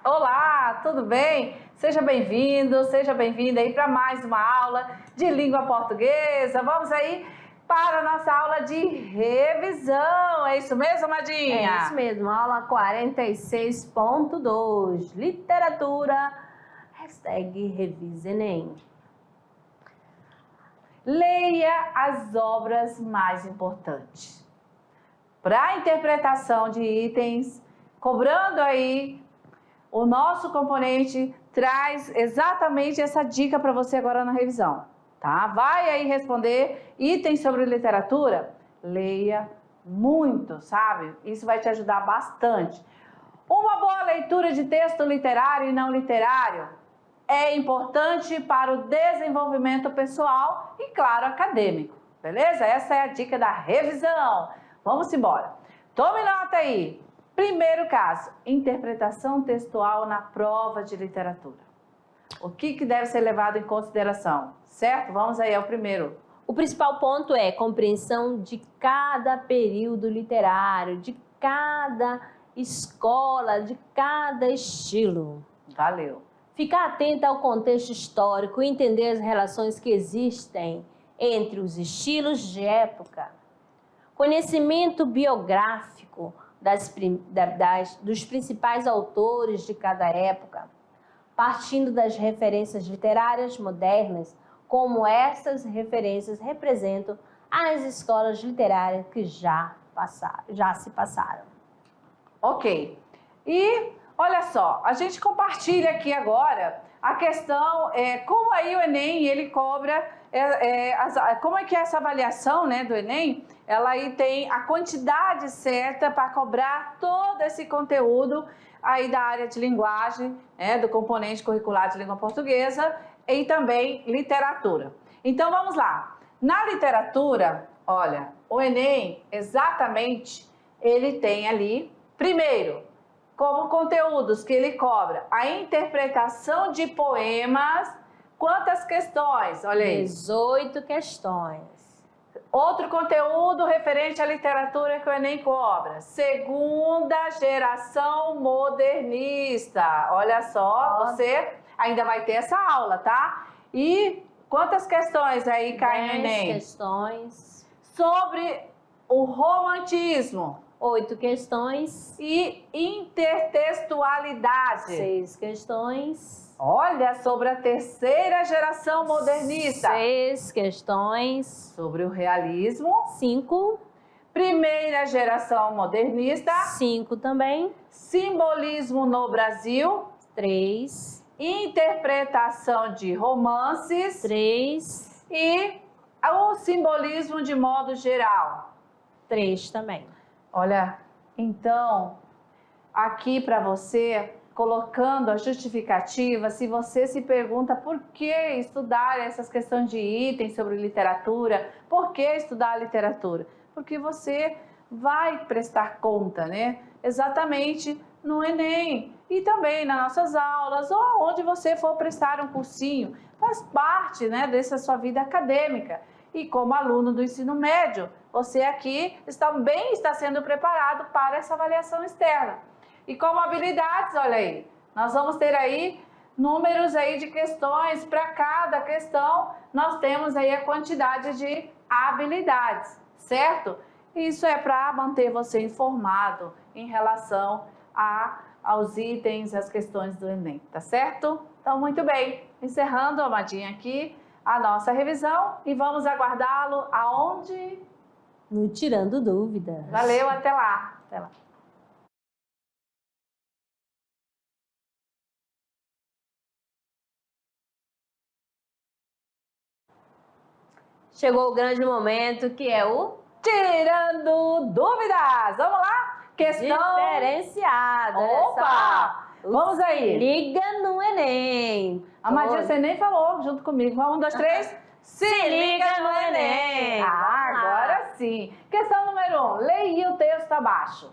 Olá, tudo bem? Seja bem-vindo, seja bem-vinda aí para mais uma aula de língua portuguesa. Vamos aí para a nossa aula de revisão. É isso mesmo, Madinha? É isso mesmo, aula 46.2, literatura, #Revisa Enem. Leia as obras mais importantes. Para a interpretação de itens, cobrando aí, o nosso componente traz exatamente essa dica para você agora na revisão, tá? Vai aí responder itens sobre literatura, leia muito, sabe? Isso vai te ajudar bastante. Uma boa leitura de texto literário e não literário é importante para o desenvolvimento pessoal e, claro, acadêmico, beleza? Essa é a dica da revisão. Vamos embora. Tome nota aí. Primeiro caso, interpretação textual na prova de literatura. O que deve ser levado em consideração, certo? Vamos aí ao primeiro. O principal ponto é compreensão de cada período literário, de cada escola, de cada estilo. Valeu. Ficar atento ao contexto histórico e entender as relações que existem entre os estilos de época. Conhecimento biográfico dos principais autores de cada época, partindo das referências literárias modernas, como essas referências representam as escolas literárias que já se passaram. Ok. E olha só, a gente compartilha aqui agora a questão, como aí o Enem ele cobra, como é que é essa avaliação, né, do Enem, ela aí tem a quantidade certa para cobrar todo esse conteúdo aí da área de linguagem, né, do componente curricular de língua portuguesa e também literatura. Então vamos lá. Na literatura, olha, o Enem exatamente ele tem ali, primeiro, como conteúdos que ele cobra, a interpretação de poemas. Quantas questões? Olha aí. 18 questões. Outro conteúdo referente à literatura que o Enem cobra, segunda geração modernista. Olha só, você ainda vai ter essa aula, tá? E quantas questões aí caem no Enem? 10 questões. Sobre o romantismo. 8 questões. E intertextualidade. 6 questões. Olha, sobre a terceira geração modernista. 6 questões. Sobre o realismo. 5. Primeira geração modernista. 5 também. Simbolismo no Brasil. 3. Interpretação de romances. 3. E o simbolismo de modo geral. 3 também. Olha, então, aqui para você, colocando a justificativa, se você se pergunta por que estudar essas questões de itens sobre literatura, por que estudar literatura? Porque você vai prestar conta, né? Exatamente no Enem e também nas nossas aulas ou onde você for prestar um cursinho. Faz parte, né, dessa sua vida acadêmica. E como aluno do ensino médio, você aqui também está sendo preparado para essa avaliação externa. E como habilidades, olha aí, nós vamos ter aí números aí de questões, para cada questão nós temos aí a quantidade de habilidades, certo? Isso é para manter você informado em relação aos itens, às questões do Enem, tá certo? Então, muito bem, encerrando, amadinha, aqui a nossa revisão e vamos aguardá-lo aonde? No Tirando Dúvidas. Valeu, até lá. Até lá. Chegou o grande momento que é o Tirando Dúvidas. Vamos lá? Questão diferenciada. Opa! Vamos aí. Liga no Enem. A Madia, você nem falou junto comigo. Vamos, 1, 2, 3. Se liga no Enem. Agora sim. Questão número 1. Leia o texto abaixo.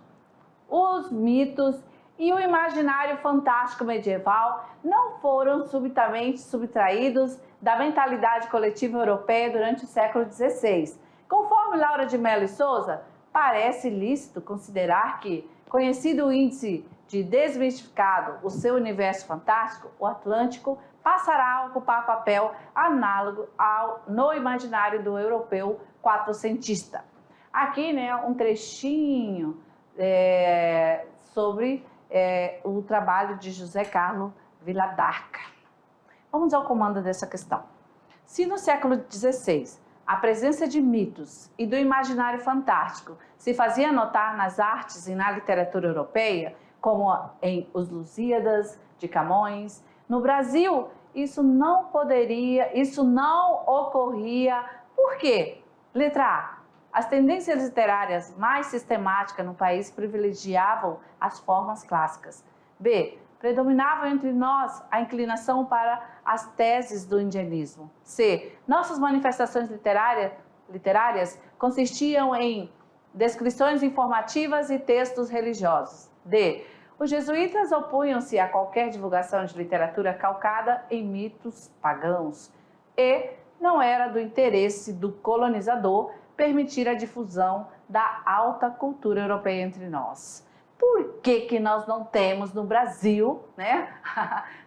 Os mitos e o imaginário fantástico medieval não foram subitamente subtraídos da mentalidade coletiva europeia durante o século XVI. Conforme Laura de Mello e Souza, parece lícito considerar que, conhecido o índice de desmistificado o seu universo fantástico, o Atlântico passará a ocupar papel análogo no imaginário do europeu quatrocentista. Aqui, né, um trechinho sobre o trabalho de José Carlos Viladarca. Vamos ao comando dessa questão. Se no século XVI a presença de mitos e do imaginário fantástico se fazia notar nas artes e na literatura europeia, como em Os Lusíadas de Camões, no Brasil isso não ocorria. Por quê? Letra A. As tendências literárias mais sistemáticas no país privilegiavam as formas clássicas. B. Predominava entre nós a inclinação para as teses do indianismo. C. Nossas manifestações literárias consistiam em descrições informativas e textos religiosos. D. Os jesuítas opunham-se a qualquer divulgação de literatura calcada em mitos pagãos. E. Não era do interesse do colonizador permitir a difusão da alta cultura europeia entre nós. Por que nós não temos no Brasil, né?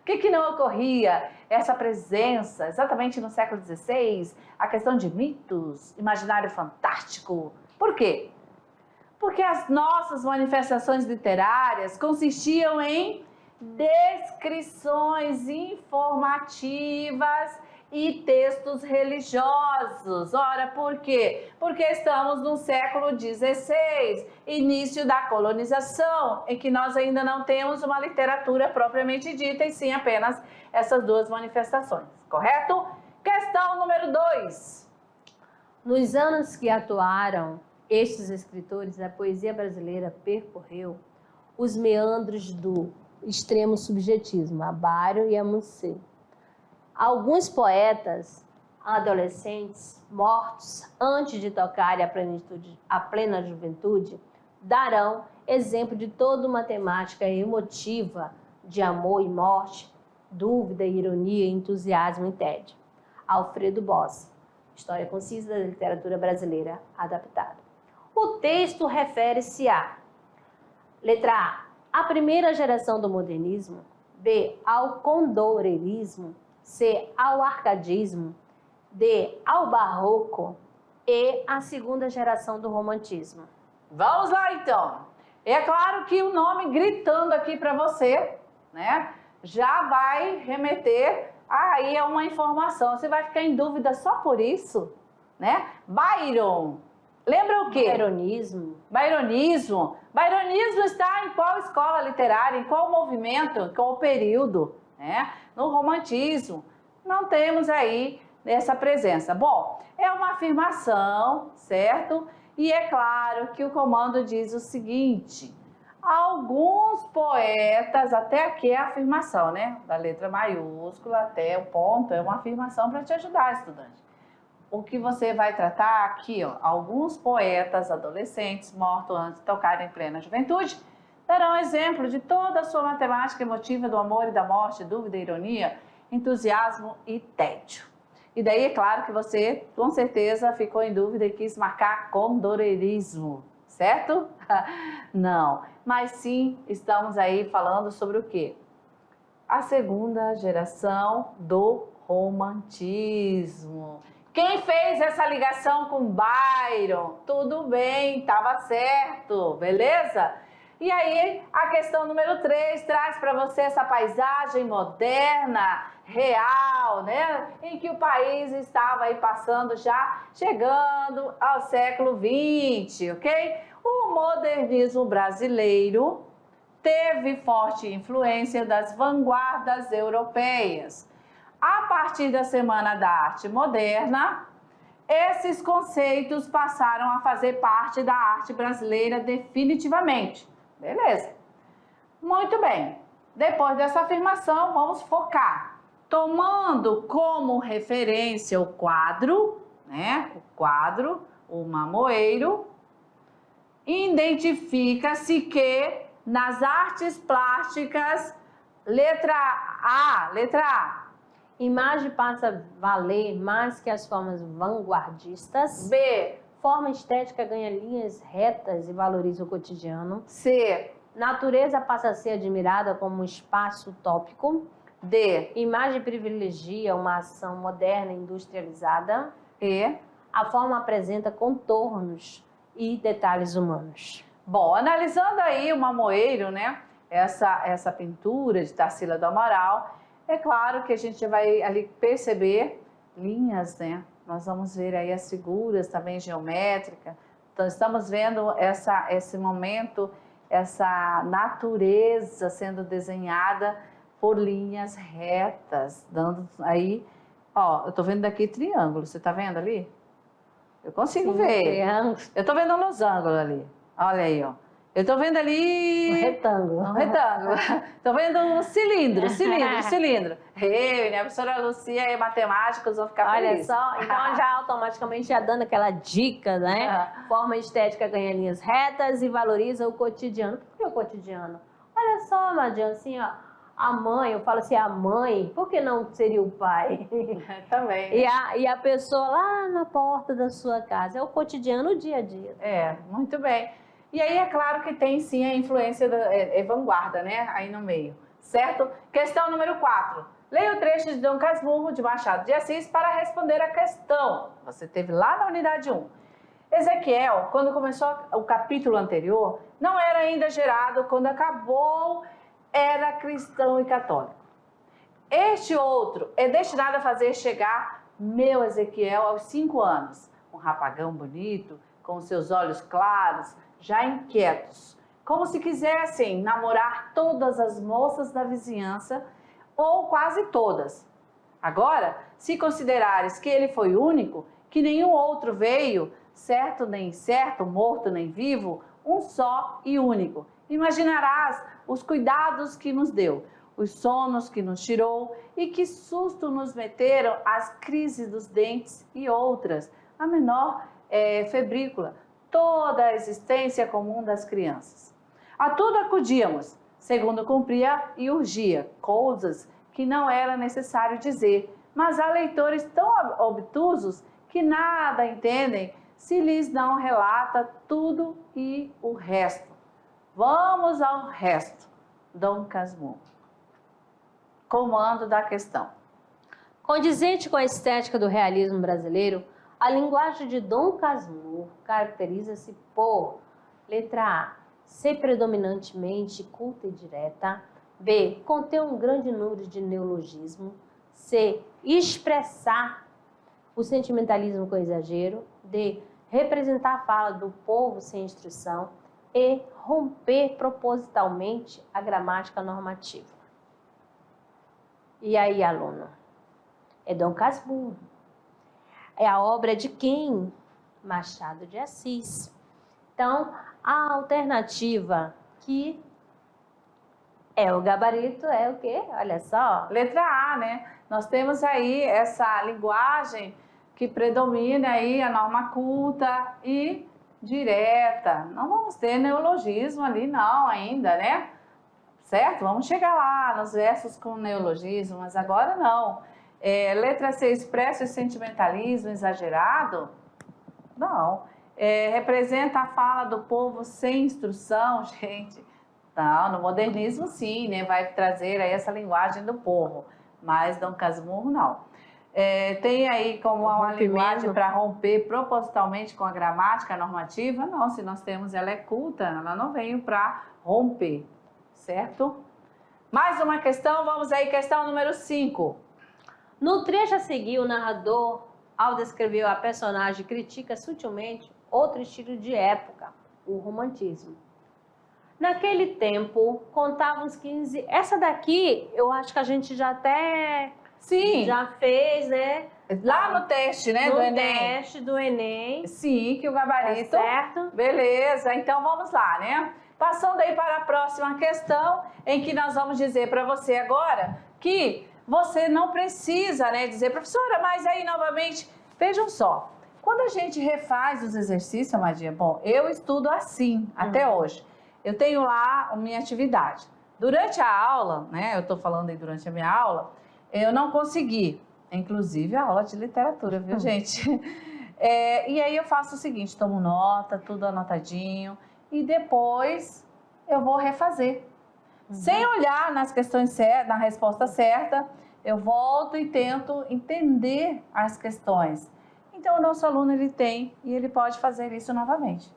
Por que não ocorria essa presença exatamente no século XVI, a questão de mitos, imaginário fantástico? Por quê? Porque as nossas manifestações literárias consistiam em descrições informativas e textos religiosos. Ora, por quê? Porque estamos no século XVI, início da colonização, em que nós ainda não temos uma literatura propriamente dita, e sim apenas essas duas manifestações, correto? Questão número 2. Nos anos que atuaram estes escritores, a poesia brasileira percorreu os meandros do extremo subjetismo, a Byron e a Musset. Alguns poetas adolescentes mortos antes de tocarem a plena juventude darão exemplo de toda uma temática emotiva de amor e morte, dúvida, ironia, entusiasmo e tédio. Alfredo Bossi, História Concisa da Literatura Brasileira adaptada. O texto refere-se a: letra A primeira geração do modernismo, B, ao condoreirismo, C, ao arcadismo, D, ao barroco, E, a segunda geração do romantismo. Vamos lá, então. É claro que o nome gritando aqui para você, né, já vai remeter aí a uma informação. Você vai ficar em dúvida só por isso, né? Byron. Lembra o quê? Byronismo. Byronismo. Byronismo está em qual escola literária, em qual movimento, em qual período, né? No romantismo. Não temos aí essa presença. Bom, é uma afirmação, certo? E é claro que o comando diz o seguinte: alguns poetas, até aqui é a afirmação, né? Da letra maiúscula até o ponto, é uma afirmação para te ajudar, estudante. O que você vai tratar aqui, ó, alguns poetas adolescentes mortos antes de tocarem em plena juventude darão exemplo de toda a sua matemática emotiva do amor e da morte, dúvida, ironia, entusiasmo e tédio. E daí é claro que você, com certeza, ficou em dúvida e quis marcar condoreirismo, certo? Não, mas sim, estamos aí falando sobre o quê? A segunda geração do romantismo. Quem fez essa ligação com Byron? Tudo bem, estava certo, beleza? E aí, a questão número 3 traz para você essa paisagem moderna, real, né? Em que o país estava aí passando já, chegando ao século XX, ok? O modernismo brasileiro teve forte influência das vanguardas europeias. A partir da Semana da Arte Moderna, esses conceitos passaram a fazer parte da arte brasileira definitivamente. Beleza. Muito bem. Depois dessa afirmação, vamos focar. Tomando como referência o quadro, né? O quadro, o mamoeiro, identifica-se que nas artes plásticas, letra A. Imagem passa a valer mais que as formas vanguardistas. B. Forma estética ganha linhas retas e valoriza o cotidiano. C. Natureza passa a ser admirada como um espaço utópico. D. Imagem privilegia uma ação moderna e industrializada. E. A forma apresenta contornos e detalhes humanos. Bom, analisando aí o Mamoeiro, né? Essa pintura de Tarsila do Amaral, é claro que a gente vai ali perceber linhas, né? Nós vamos ver aí as figuras também geométricas. Então, estamos vendo esse momento, essa natureza sendo desenhada por linhas retas, dando aí, ó, eu tô vendo daqui triângulo, você tá vendo ali? Eu consigo ver. Triângulo. Eu tô vendo um losango ali, olha aí, ó. Eu tô vendo ali... Um retângulo. Um retângulo. Tô vendo um cilindro. Ei, né? A professora Lucia e matemáticos vão ficar felizes. Olha só, então já automaticamente já dando aquela dica, né? Forma estética ganha linhas retas e valoriza o cotidiano. Por que o cotidiano? Olha só, Madiane, assim, ó. A mãe, eu falo assim, a mãe, por que não seria o pai? Também. E a pessoa lá na porta da sua casa. É o cotidiano, o dia a dia. É, muito bem. E aí é claro que tem sim a influência da vanguarda, né? Aí no meio, certo? Questão número 4. Leia o trecho de Dom Casmurro de Machado de Assis para responder a questão. Você teve lá na unidade 1. Ezequiel, quando começou o capítulo anterior, não era ainda gerado, quando acabou, era cristão e católico. Este outro é destinado a fazer chegar meu Ezequiel aos 5 anos. Um rapagão bonito, com seus olhos claros, já inquietos, como se quisessem namorar todas as moças da vizinhança, ou quase todas. Agora, se considerares que ele foi único, que nenhum outro veio, certo nem incerto, morto nem vivo, um só e único, imaginarás os cuidados que nos deu, os sonos que nos tirou e que susto nos meteram as crises dos dentes e outras, a menor febrícula, toda a existência comum das crianças. A tudo acudíamos, segundo cumpria e urgia, coisas que não era necessário dizer, mas há leitores tão obtusos que nada entendem se lhes não relata tudo e o resto. Vamos ao resto. Dom Casmurro. Comando da questão. Condizente com a estética do realismo brasileiro, a linguagem de Dom Casmurro caracteriza-se por, letra A, ser predominantemente culta e direta, B, conter um grande número de neologismo, C, expressar o sentimentalismo com exagero, D, representar a fala do povo sem instrução e romper propositalmente a gramática normativa. E aí, aluno? É Dom Casmurro. É a obra de quem? Machado de Assis. Então, a alternativa que é o gabarito é o quê? Olha só. Letra A, né? Nós temos aí essa linguagem que predomina aí a norma culta e direta. Não vamos ter neologismo ali não ainda, né? Certo? Vamos chegar lá nos versos com neologismo, mas agora não. Letra C, expressa o sentimentalismo exagerado? Não. Representa a fala do povo sem instrução, gente? Não, no modernismo sim, né? Vai trazer aí essa linguagem do povo, mas Dom Casmurro não. Tem aí como uma linguagem para romper propositalmente com a gramática normativa? Não, se nós temos ela é culta, ela não veio para romper, certo? Mais uma questão, vamos aí, questão número 5. No trecho a seguir, o narrador, ao descrever a personagem, critica sutilmente outro estilo de época, o romantismo. Naquele tempo, contavam os 15... Essa daqui, eu acho que a gente já até... Sim. Já fez, né? Lá no teste, né, do Enem. No teste do Enem. Sim, que o gabarito... Tá certo. Beleza, então vamos lá, né? Passando aí para a próxima questão, em que nós vamos dizer para você agora que você não precisa, né, dizer, professora, mas aí novamente, vejam só, quando a gente refaz os exercícios, Amadinha, bom, eu estudo assim, até hoje. Eu tenho lá a minha atividade. Durante a aula, né, eu estou falando aí durante a minha aula, eu não consegui, inclusive a aula de literatura, viu, gente? E aí eu faço o seguinte, tomo nota, tudo anotadinho, e depois eu vou refazer. Sem olhar nas questões certas, na resposta certa, eu volto e tento entender as questões. Então, o nosso aluno, ele tem e ele pode fazer isso novamente.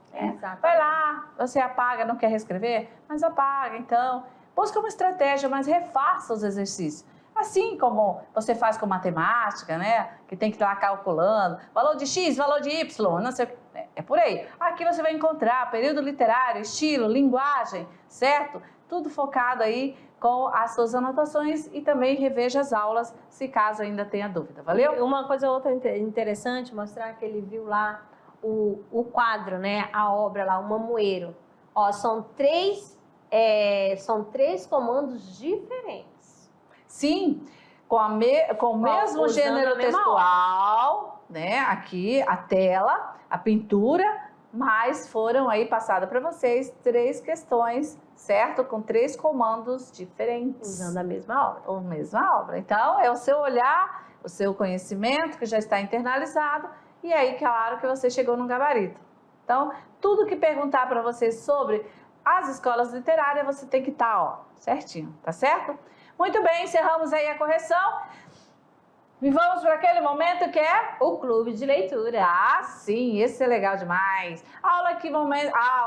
Vai lá, você apaga, não quer reescrever? Mas apaga, então. Busca uma estratégia, mas refaça os exercícios. Assim como você faz com matemática, né? Que tem que ir lá calculando. Valor de X, valor de Y, não sei, é por aí. Aqui você vai encontrar período literário, estilo, linguagem, certo? Tudo focado aí com as suas anotações e também reveja as aulas, se caso ainda tenha dúvida. Valeu? E uma coisa outra interessante, mostrar que ele viu lá o quadro, né? A obra lá, o Mamoeiro. Ó, são três comandos diferentes. Sim, com o mesmo gênero textual, né? Aqui a tela, a pintura, mas foram aí passadas para vocês 3 questões, certo? Com 3 comandos diferentes. Usando a mesma obra. A mesma obra. Então, é o seu olhar, o seu conhecimento que já está internalizado e aí, claro, que você chegou no gabarito. Então, tudo que perguntar para vocês sobre as escolas literárias, você tem que estar, ó, certinho, tá certo? Muito bem, encerramos aí a correção. E vamos para aquele momento que é o clube de leitura. Ah, sim, esse é legal demais.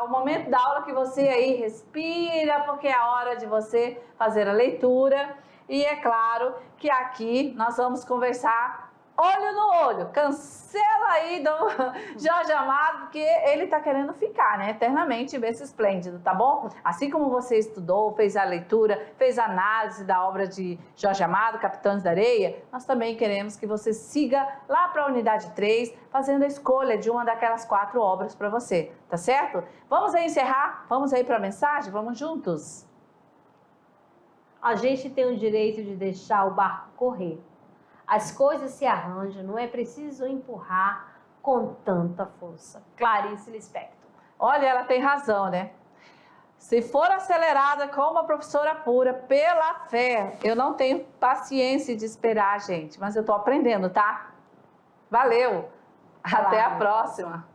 O momento da aula que você aí respira, porque é a hora de você fazer a leitura. E é claro que aqui nós vamos conversar olho no olho. Cancela aí do Jorge Amado, porque ele tá querendo ficar, né? Eternamente berço esplêndido, tá bom? Assim como você estudou, fez a leitura, fez a análise da obra de Jorge Amado, Capitães da Areia, nós também queremos que você siga lá para a unidade 3, fazendo a escolha de uma daquelas 4 obras para você, tá certo? Vamos aí encerrar? Vamos aí para a mensagem? Vamos juntos? A gente tem o direito de deixar o barco correr. As coisas se arranjam, não é preciso empurrar com tanta força. Clarice Lispector. Olha, ela tem razão, né? Se for acelerada como a professora pura, pela fé, eu não tenho paciência de esperar, gente, mas eu tô aprendendo, tá? Valeu! Até a próxima!